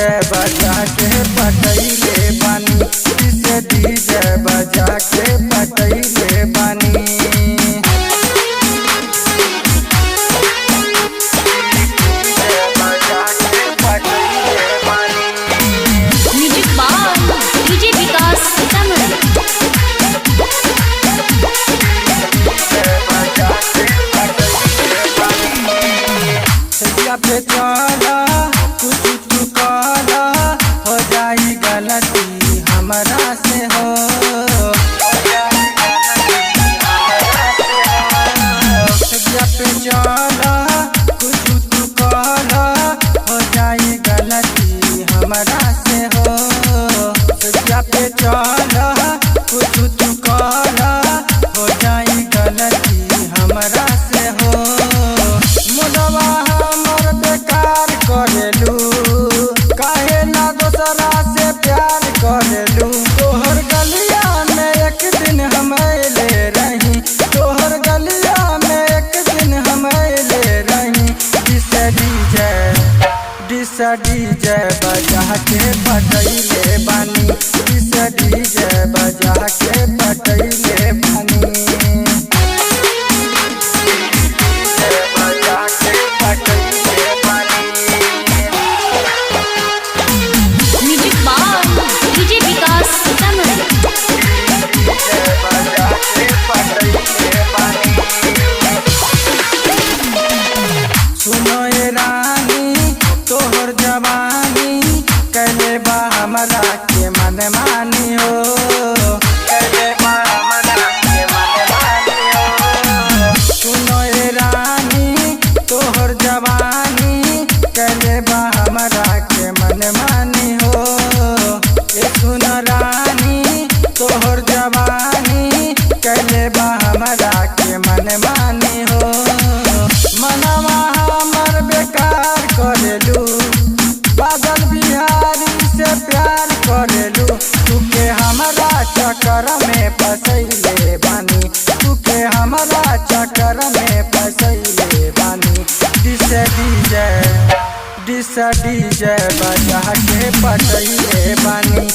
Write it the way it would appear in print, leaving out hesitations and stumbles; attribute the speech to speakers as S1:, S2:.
S1: DJ बजा के पटैले बानी, डीजे डीजे बजा के पटैले बानी। पे चला कुछ तू काला हो जाई गलती हमरा से हो, पे चला कुछ तू काला हो जाई गलती हमरा से हो, पे चला कुछ तू काला हो जाई गलती हमरा से हो। मुदवा करेलू काहे ना दूसरा से प्यार करेलू, तोहर गलिया में एक दिन हम ले रही, तोहर गलिया में एक दिन हम ले रही। डीजे बजा के पटैले बानी, डीजे बजा के पटैले बानी। सुनो ये रानी तोहर जवानी कैले बा हमरा के मन मानी हो, कैले बा हमरा के मन मानी हो। सुनो ये रानी तोहर जवानी कैले बा हमरा के मन मानी हो, ए सुन रानी तोहर जवानी कैले बा हमरा के मन मानी हो। मनवा हमर बेकार करेलू, बादल बिहारी से प्यार करेलू, तुके हमरा चक्कर में फसैले बानी, तुके हमरा चक्कर में फसैले बानी। डीजे बजा के पटैले बानी।